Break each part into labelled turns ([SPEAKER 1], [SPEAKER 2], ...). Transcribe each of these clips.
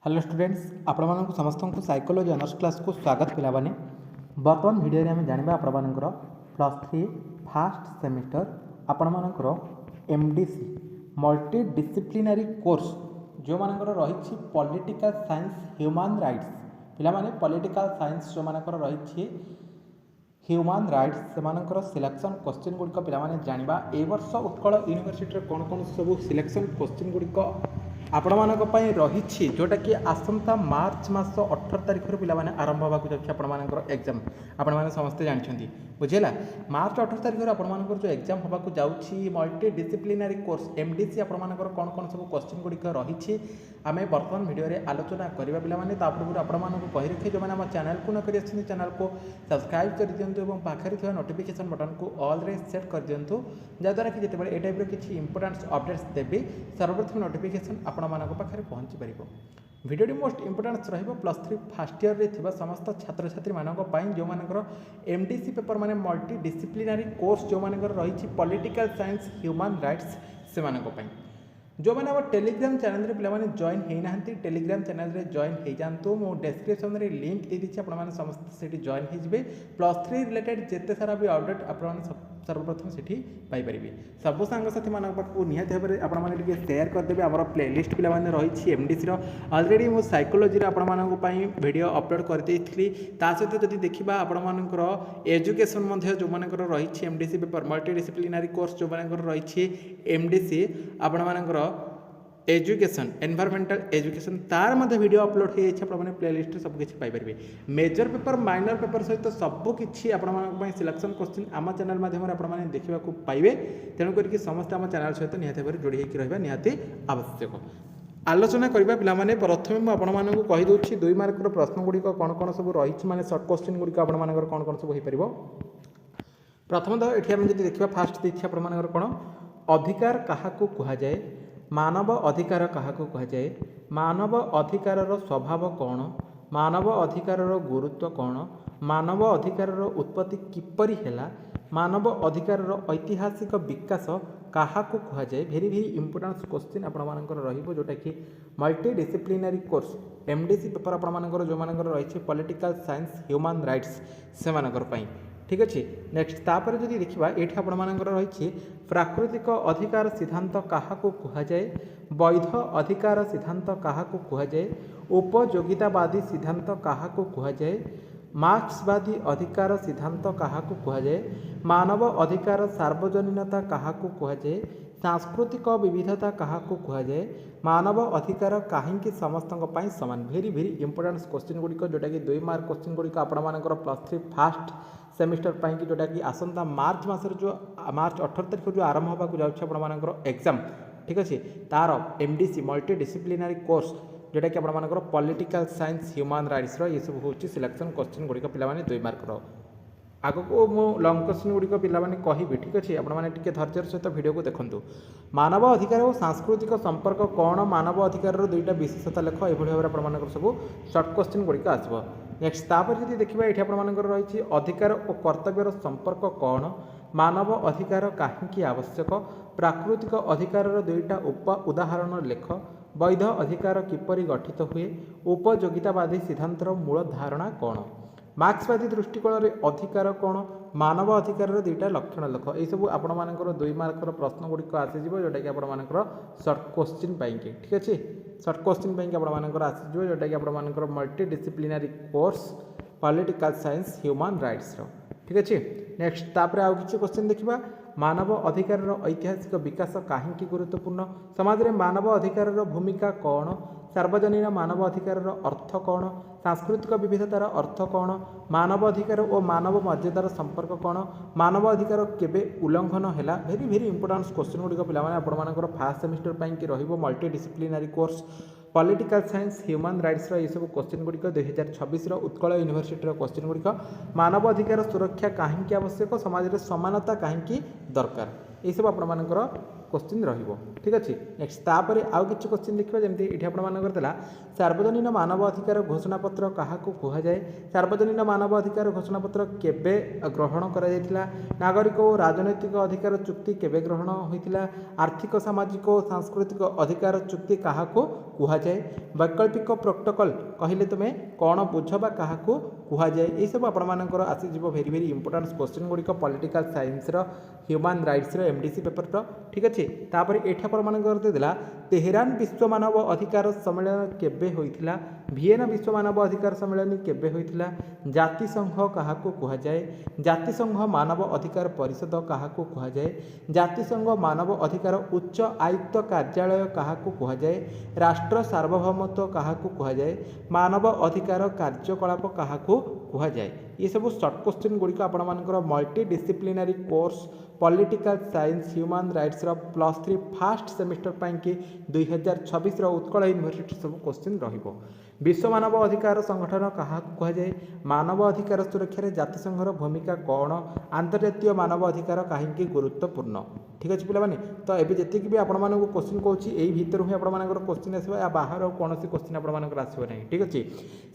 [SPEAKER 1] Hello students आपण मानक समस्त को साइकोलॉजी ऑनर्स क्लास को स्वागत पिला माने वर्तमान वीडियो रे हम जानबा आपण मानकर +3 फर्स्ट सेमेस्टर आपण मानकर एमडीसी मल्टी डिसिप्लिनरी कोर्स जो मानकर रही पॉलिटिकल साइंस ह्यूमन राइट्स पिला माने पॉलिटिकल साइंस जो मानकर रही ह्यूमन राइट्स से सिलेक्शन क्वेश्चन गुड़िक पे जाना ए वर्ष उत्कल यूनिवर्सिटी कौन कौन सब सिलेक्शन क्वेश्चन गुड़िक आपण मानक रही जोटा कि आसंता मार्च मास 18 तारिख पे आरंभ होगा जापर एग्जाम आपण मैंने समस्ते जानते बुझेगा मार्च 18 तारिख आपर जो एग्जाम होगा जाऊँगी मल्टी डिसिप्लिनरी कोर्स एमडीसी आपर कौन कौन सब क्वेश्चन गुड़िक रही आम बर्तमान वीडियो रे आलोचना करवा पे पूर्व आपको कही रखे जो मैंने चैनल को न कर चैनल को सब्सक्राइब कर दिंतु और पाखे थोड़ा नोटिफिकेशन बटन को ऑल रे सेट कर दिंतु जहाँद्वारा कि जिते ए टाइप किसी इंपोर्टेंट अपडेट्स देवी सर्वप्रथम नोटिफिकेशन आपण मानक पाखे पहुँची पार भिडियोटी मोस्ट इंपोर्टेंस +3 फर्स्ट ईयर रे समस्त छात्र छात्री मानक जो मानकर एमडीसी पेपर माने मल्टी डिसिप्लिनरी कोर्स जो मानकर रही पॉलिटिकल साइंस ह्यूमन राइट्स से मानक जो मैंने अब टेलीग्राम चैनल रे पिलामाने जॉइन होना टेलीग्राम चैनल रे जॉइन हो जातु मो डिस्क्रिप्शन रे लिंक दे दीची आपण माने समस्त सेठी जॉइन हो जिवे +3 रिलेटेड जेते सारा भी अपडेट आपण सर्वप्रथम सेठी पाई परिबे सब सांग साथी मानक पाखु निहाती भाबरे आपण माने टिके शेयर कर देबे हमर प्लेलिस्ट पिला माने रही एमडीसी रो ऑलरेडी मो साइकोलॉजी रे आपण मानक पई वीडियो अपलोड कर देइथली ता सहित जदि देखिबा आपण मानकर एजुकेशन मध्ये जो मानकर रही MDC paper multi disciplinary course जो मानकर रही एमडीसी आपण मानकर एजुकेशन एनवायरमेंटल एजुकेशन तार मध्य वीडियो अपलोड हो जाए प्लेलिस्ट सब किसी पाइपर मेजर पेपर माइनर पेपर सहित सबकि आपण सिलेक्शन क्वेश्चन आम चैनल माध्यम आपने देखा पाइबे तेणुक समस्त आम चैनल सहित निहाती भाव जोड़ी होकर रहा निहाती आवश्यक आलोचना करवा पे प्रथम मुझे कहीदे 2 मार्कर प्रश्न गुड़िक कौन कौन सब रही माने सर्ट क्वेश्चन गुड़िक आपर कौन कौन सब हो पार प्रथमतः ये आम देखा फास्ट देखिए आपर कौन अधिकार क्या कहुए मानव अधिकार क्या कहुए मानव अधिकार स्वभाव कौन मानव अधिकार गुरुत्व कौन मानव अधिकार उत्पत्ति किपरि हैला मानव अधिकार ऐतिहासिक विकास क्या कहुए भेरी भेरी इंपोर्टेंट क्वेश्चन आपंकर जोटा कि multi disciplinary course MDC paper आपर जो मानकर रही पॉलिटिकल साइंस ह्यूमन राइट्स से मानकर ठीक अच्छे नेक्स्ट तापर जदि देखा ये आपर रही प्राकृतिक अधिकार सिद्धांत क्या कहुए वैध अधिकार सिद्धांत क्या कहुए उपयोगितावादी सिद्धांत क्या कहुए मार्क्सवादी अधिकार सिद्धांत क्या कहुए मानव अधिकार सार्वजनीनता क्या कहुए सांस्कृतिक विविधता क्या कहुए मानव अधिकार कहीं समस्त सामान भेरी भेरी इंपोर्टेंट क्वेश्चन गुड़िक जोटा कि 2 मार्क क्वेश्चन गुड़िक आपर +3 फास्ट सेमिस्टर पाई कि जोटा कि आसंता मार्च मासर जो मार्च 18 तारिख जो आरंभ होगा जाऊँगी एग्जाम ठीक अच्छे तार एमडीसी मल्टी डिसिप्लिनरी कोर्स जोटा कि आपर पॉलिटिकल साइंस ह्यूमन राइट्स ये सब हूँ सिलेक्शन क्वेश्चन गुड़िक पे 2 मार्कर आग को मो लंग क्वेश्चन गुड़िक पे कहि ठीक अच्छे आपटे धैर्यर सहित वीडियो को देखूँ मानव अधिकार और सांस्कृतिक संपर्क कौन मानव अधिकार 2टा विशेषता लेख ये भाव में सब सर्ट क्वेश्चन गुड़िक आसो नेक्स्ट तापर जब देखा ये आपर रही अधिकार और कर्तव्यर संपर्क कौन मानव अधिकार कहीं आवश्यक प्राकृतिक अधिकार 2टा उदाहरण लेख वैध अधिकार किपरि गठित हुए उपयोगितावादी सिद्धांतर मूल धारणा कौन मार्क्सवादी दृष्टिकोण में अधिकार कौन मानव अधिकार 2टा लक्षण लेख ये सब आपण मानकर 2 मार्कर प्रश्न गुड़िक आसीज जोटा कि आपर सर्ट क्वेश्चन पाई ठीक अच्छे सर्ट क्वेश्चन पाई आपर आसीज जोटा कि आपर multi disciplinary course political science human rights ठीक अच्छे नेक्स्ट तापर आउ किसी क्वेश्चन देखा मानव अधिकार ऐतिहासिक विकास कहीं गुरुत्वपूर्ण समाज में मानव अधिकार भूमिका कौन सार्वजनीन मानव अधिकार अर्थ कौन सांस्कृतिक विविधतार अर्थ कौन मानव अधिकार और मानव मर्यादार संपर्क कौन मानव अधिकार केबे उल्लंघन है भेरी भेरी इंपोर्टेंट क्वेश्चन गुड़िक पे फास्ट सेमिस्टर पाई multi disciplinary course political science human rights ये सब क्वेश्चन गुड़िक 2026 उत्कल यूनिवर्सिटी क्वेश्चन गुड़िक मानव अधिकार सुरक्षा कहीं आवश्यक समाज में समानता कहीं दरकार ये सब आपर क्वेश्चन रहिबो ठीक अच्छे नेक्स्ट तापर आउ किसी क्वेश्चन देखा जमी ये आपंकर सार्वजनीन मानव अधिकार घोषणापत्र क्या कहुए सार्वजनीन मानव अधिकार घोषणापत्र केबे ग्रहण करा नागरिक और राजनैतिक अधिकार चुक्ति केबे ग्रहण होता आर्थिक सामाजिक और सांस्कृतिक अधिकार चुक्ति क्या कुहाଯାए वैकल्पिक प्रोटोकॉल कहले तुम कौन बुझ बा क्या कुहाଯାए ये सब आपर आसीज भेरी भेरी इंपोर्टाट क्वेश्चन गुड़िक political science human rights MDC paper ठीक अच्छे तापर ये आपर तेहरान विश्व मानव अधिकार सम्मेलन केबे होइथिला ଭିएना विश्व मानव अधिकार सम्मेलन केबे होइथिला जातिसंघ क्या कुहाଯାए जातिसंघ मानव अधिकार परिषद क्या कुहाଯାए जातिसंघ मानव अधिकार उच्च आयुक्त कार्यालय क्या कुहाଯାए राष्ट्र सार्वभौमत्व क्या कुहाଯାए मानव अधिकार कार्यकलाप क्या कुहाଯାए ये सब सर्ट क्वेश्चन गुड़िक आपर multi disciplinary course political science human rights +3 first semester पाई 2026 उत्कल यूनिवर्सिटी सब क्वेश्चन रहिबो विश्व मानव अधिकार संगठन क्या कुहाଯାए मानव अधिकार सुरक्षा जातिसंघर भूमिका कौन अंतर्जातीय मानव अधिकार कहीं गुरुत्वपूर्ण ठीक अच्छे पे तो ये जी भी आपण क्वेश्चन कौन यही भितर ही आपर क्वेश्चन आसो या बाहर कौन क्वेश्चन आपर आसो ना ठीक अच्छे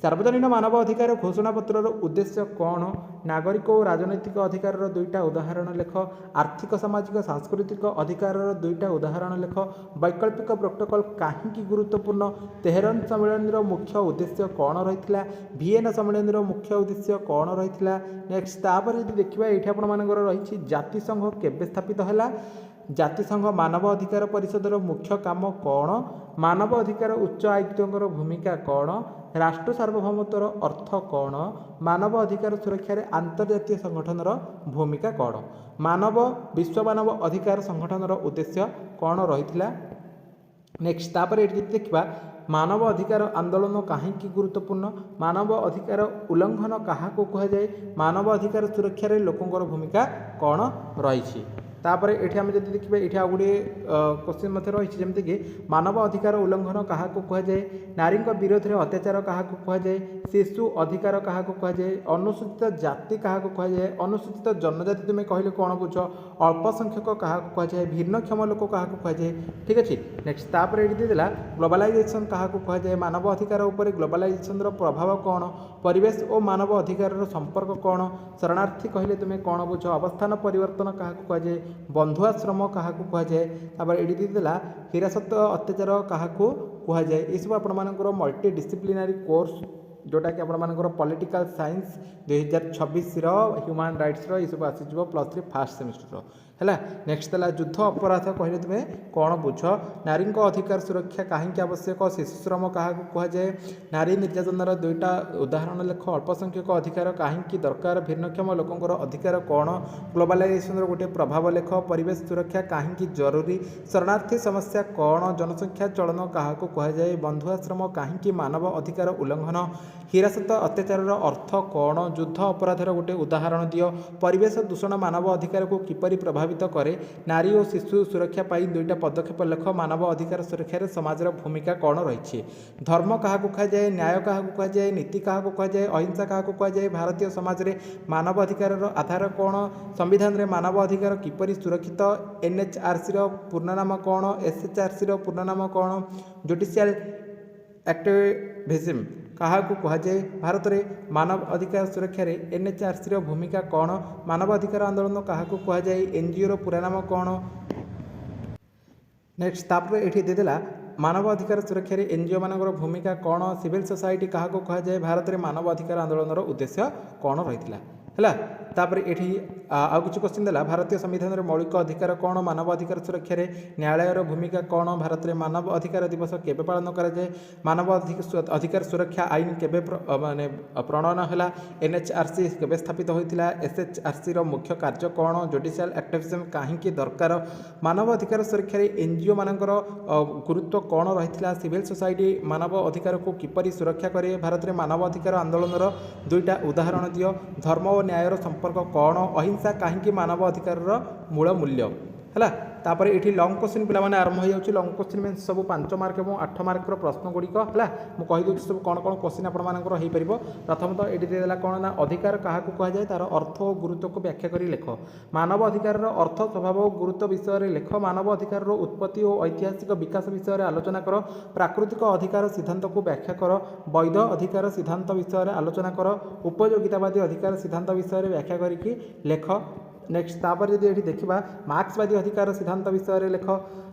[SPEAKER 1] सार्वजनिक मानव अधिकार घोषणा पत्र उद्देश्य कौन नागरिक और राजनैतिक अधिकार दुईटा उदाहरण लेख आर्थिक सामाजिक सांस्कृतिक अधिकार दुईटा उदाहरण लेख वैकल्पिक प्रोटोकॉल कहीं गुरुत्वपूर्ण तेहरान सम्मेलन मुख्य उद्देश्य कौन रही भिएना सम्मेलन मुख्य उद्देश्य कौन रही नेक्स्ट तापर यदि देखा ये आपर रही जातिसंघ केबे स्थापित है जातिसंघ मानव अधिकार परिषदर मुख्य काम कौन मानव अधिकार उच्च आयुक्तर भूमिका कौन राष्ट्र सार्वभौमत्वर अर्थ कौन मानव अधिकार सुरक्षा अंतर्जातीय संगठनर भूमिका कौन मानव विश्व मानव अधिकार संगठनर उद्देश्य कौन रही नेक्स्ट तापर ये देखा मानव अधिकार आंदोलन कहीं गुरुत्वपूर्ण मानव अधिकार उल्लंघन क्या कुहाଯାए मानव अधिकार सुरक्षा लोकंर भूमिका कौन रही तापर ये आम जब देखिए ये आ गोटे क्वेश्चन रही जमीक मानव अधिकार उल्लंघन क्या कुहाଯାए नारी विरोध में अत्याचार क्या कुहाଯାए शिशु अधिकार क्या कुहाଯାए अनुसूचित जाति क्या कुहाଯାए अनुसूचित जनजाति तुम कहले कौन बुझ अल्पसंख्यक क्या कुहाଯାए भिन्नक्षम लोक क्या कुहाଯାए ठीक अच्छे नेक्स्ट तापर ये देदेला ग्लोबलाइजेशन क्या कुहाଯାए मानव अधिकार उपर ग्लोबलाइजेशन प्रभाव कौन परिवेश और मानव अधिकार संपर्क कौन शरणार्थी कहले तुम कौन बुझ अवस्थान परिवर्तन क्या कुहाଯାए बंधुआश्रम क्या कुहाଯାए तापर ये देदेला हिरासत अत्याचार क्या कुहाଯାए ये सब आपर मल्टी डिसिप्लिनरी कोर्स जोटा कि आपर पॉलिटिकल साइंस 2026 ह्यूमन राइट्स ये सब आसीज +3 फास्ट सेमिस्टर है नेक्स्ट है युद्ध अपराध कहले तुम कौन बुझ नारी अधिकार सुरक्षा कहीं आवश्यक शिशु श्रम क्या कुहाଯାए नारी निर्यातन दुईटा उदाहरण लेख अल्पसंख्यक अधिकार कहीं दरकार भिन्नक्षम लोकंर अधिकार कौन ग्लोबलाइजेशन गोटे प्रभाव लेख परिवेश सुरक्षा कहीं जरूरी शरणार्थी समस्या कौन जनसंख्या चलन क्या कुहाଯାए बंधुआश्रम कहीं मानव अधिकार उल्लंघन हिरासत अत्याचार अर्थ कौन युद्ध अपराधर गोटे उदाहरण दियो परिवेश दूषण मानव अधिकार को किपरि प्रभावित करे नारी और शिशु सुरक्षा पाई दुईटा पदक्षेप लेख मानव अधिकार सुरक्षा समाजर भूमिका कौन रही धर्म क्या कुहाଯାए न्याय क्या कुहाଯାए नीति क्या कुहाଯାए अहिंसा क्या कुहाଯାए भारतीय समाज में मानव अधिकार आधार कौन संविधान में मानव अधिकार किपरि सुरक्षित NHRC पूर्ण नाम कौन SHRC पूर्ण नाम कौन जुडिशियल एक्टिविज्म क्या कुहाଯାए भारत में मानव अधिकार सुरक्षा NHRC भूमिका कौन मानव अधिकार आंदोलन क्या कुहाଯାए NGO पूरा नाम कौन नेक्स्ट तापर ये देदेला मानव अधिकार सुरक्षा NGO मानकर भूमिका कौन सिविल सोसाइटी क्या कुहाଯାए भारत में मानव अधिकार आंदोलन उद्देश्य कौन रही है तापर ये आउ कि क्वेश्चन देला भारतीय संविधान में मौलिक अधिकार कौन मानव अधिकार सुरक्षा न्यायालयर भूमिका कौन भारत में मानव अधिकार दिवस केबे पालन कराए मानव अधिकार सुरक्षा आईन केबे माने प्रणयन है NHRC केबे स्थापित होता SHRC मुख्य कार्य कौन जुडिशियल एक्टिविज्म कहीं दरकार मानव अधिकार सुरक्षा NGO मानकर गुरुत्व कौन रही सिविल सोसाइटी मानव अधिकार को किपरि सुरक्षा करे भारत में मानव अधिकार आंदोलन दुईटा उदाहरण दियो धर्म और न्यायर संपर्क कौन अहिंसा कहीं मानव अधिकार मूल मूल्य है तापर ये लंग क्वेश्चन पे आरंभ हो जाए लंग क्वेश्चन मीन सब 5 मार्क और 8 मार्क प्रश्न गुड़िक है मुझे कहीदे सब कौन कौन क्वेश्चन आपर हो पार प्रथमतः ये देला कौन ना अधिकार क्या कुहाଯାए तार अर्थ और गुरुत्व को व्याख्या कर लिख मानव अधिकार अर्थ स्वभाव और गुरुत्व विषय में लिख मानव अधिकार उत्पत्ति और ऐतिहासिक विकास विषय में आलोचना कर प्राकृतिक अधिकार सिद्धांत को व्याख्या कर वैध अधिकार सिद्धांत विषय में आलोचना कर उपयोगितावादी अधिकार सिद्धांत विषय में व्याख्या करके लेख नेक्स्ट तापर जब ये देखा मार्क्सवादी अधिकार सिद्धांत विषय में लेख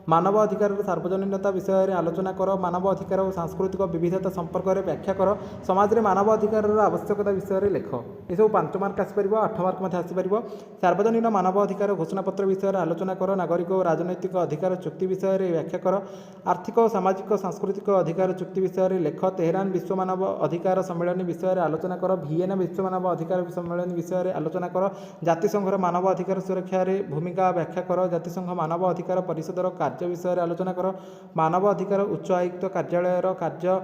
[SPEAKER 1] मानव अधिकार सार्वजनीनता विषय में आलोचना कर, मानव अधिकार और सांस्कृतिक विविधता संपर्क में व्याख्या कर, समाज में मानव अधिकार आवश्यकता विषय में लेख। ये सब 5 मार्क आसपर, 8 मार्क आसपर। सार्वजनीन मानव अधिकार घोषणापत्र विषय में आलोचना कर, नागरिक और राजनैतिक अधिकार चुक्ति विषय में व्याख्या कर, आर्थिक और सामाजिक सांस्कृतिक अधिकार चुक्ति विषय में लेख। तेहरान विश्व मानव अधिकार सम्मेलन विषय में आलोचना कर, भियेना विश्व मानव अधिकार सम्मेलन विषय में आलोचना कर, जातिसंघर मानव अधिकार सुरक्षा भूमिका व्याख्या कर, जातिसंघ मानव अधिकार परिषदर कार्य विषय में आलोचना कर, मानव अधिकार उच्च आयुक्त कार्यालय कार्य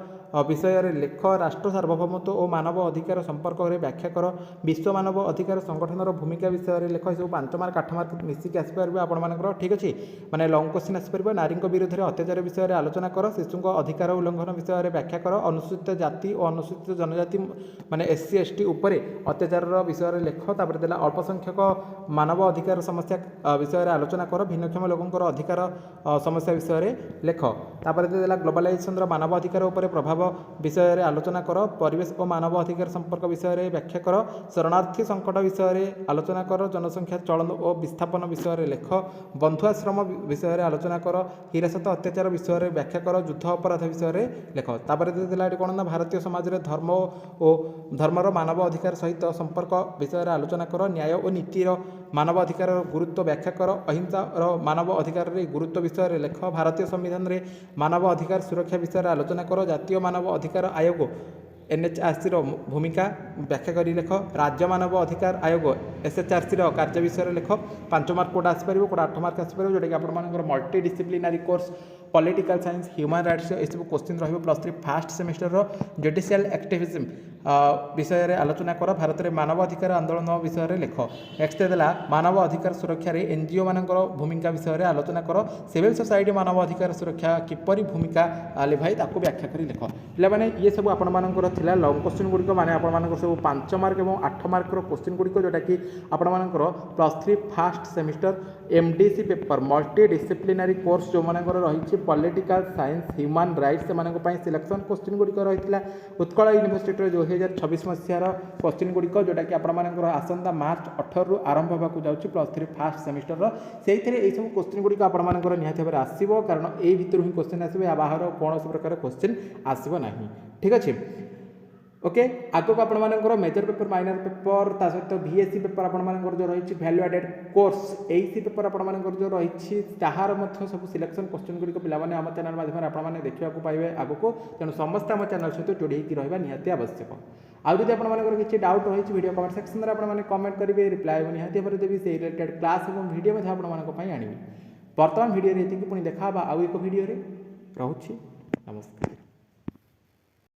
[SPEAKER 1] विषय में लेख। राष्ट्र सार्वभौमत्व और मानव अधिकार संपर्क में व्याख्या कर, विश्व मानव अधिकार संगठन भूमिका विषय में लेख। सब 5 मार्क 8 मार्क मिसिक आसपर आपर ठीक अच्छे माने लंग क्वेश्चन आसपर। नारी विरुद्ध में अत्याचार विषय में आलोचना कर, शिशु अधिकार उल्लंघन विषय में व्याख्या कर, अनुसूचित जाति और अनुसूचित जनजाति माने SC ST उपर अत्याचार विषय में लेख। देला अल्पसंख्यक मानव अधिकार समस्या विषय में आलोचना कर, भिन्नक्षम लोकंर अधिकार समस्या विषय में लेख। देला ग्लोबलाइजेशन मानव अधिकार उपर प्रभाव विषय में आलोचना कर, परिवेश और मानव अधिकार संपर्क विषय में व्याख्या कर, शरणार्थी संकट विषय में आलोचना कर, जनसंख्या चलन और विस्थापन विषय में लेख। बंधुआश्रम विषय में आलोचना कर, हिरासत अत्याचार विषय में व्याख्या कर, युद्ध अपराध विषय में लेख। कौन ना भारतीय समाज में धर्म और धर्मर मानव अधिकार सहित संपर्क विषय में आलोचना कर, न्याय और नीतिर मानव अधिकार गुरुत्व व्याख्या कर, अहिंसा मानव अधिकार गुरुत्व विषय में लेख। भारतीय संविधान में मानव अधिकार सुरक्षा विषय में आलोचना कर, जातीय मानव अधिकार आयोग NHRC भूमिका व्याख्या कर लेख। राज्य मानव अधिकार आयोग SHRC कार्य विषय में लेख। 5 मार्क कोटा आसपर, कोटा 8 मार्क आसपर, जोटा कि आपर multi disciplinary course political science human rights ये सब question +3 first semester judicial activism विषय में आलोचना कर, भारत में मानव अधिकार आंदोलन विषय में लेख। नेक्स्ट देला मानव अधिकार सुरक्षा NGO मान भूमिका विषय में आलोचना कर, सिविल सोसाइटी मानव अधिकार सुरक्षा किपरि भूमिका लिभाई ताकू व्याख्या कर लेख। पे ये सब आपर लंग क्वेश्चन गुड़िक माने आपर सब 5 मार्क और 8 मार्क क्वेश्चन गुड़िक जोटा कि आपर +3 first semester MDC paper multi disciplinary course जो मानकर रही पॉलिटिकल साइंस ह्यूमन राइट्स से सिलेक्शन क्वेश्चन गुड़िक रही उत्कल यूनिवर्सिटी 2026 मसीहार क्वेश्चन गुड़िक जोटा कि आपर आसंता मार्च 18 रु आरंभ होगा जाऊँगी +3 फास्ट सेमिस्टर से सब क्वेश्चन गुड़िक आपर निहाती भाव आसो कारण ये भितर ही क्वेश्चन आसो बाहर कौन प्रकार क्वेश्चन आसो ना ठीक अच्छे। ओके आग को आपर मेजर पेपर माइनर पेपर ता सहित VSC पेपर आपर जो रही value added course AC paper आपर जो रही ताहार सब सिलेक्शन क्वेश्चन गुड़िक पे आम चैनल माध्यम आपने देखा पाइबे आग को तेणु समस्त आम चैनल सहित जोड़ी रहा निहाती आवश्यक। आदि आपर किसी डाउट रही वीडियो कमेंट सेक्शन में आपने कमेंट करेंगे रिप्लाई निहाती भाव देवी से रिलेटेड क्लास और वीडियो आनी बर्तमान वीडियो ये पुणी देखा आउ एक वीडियो रोचे नमस्कार।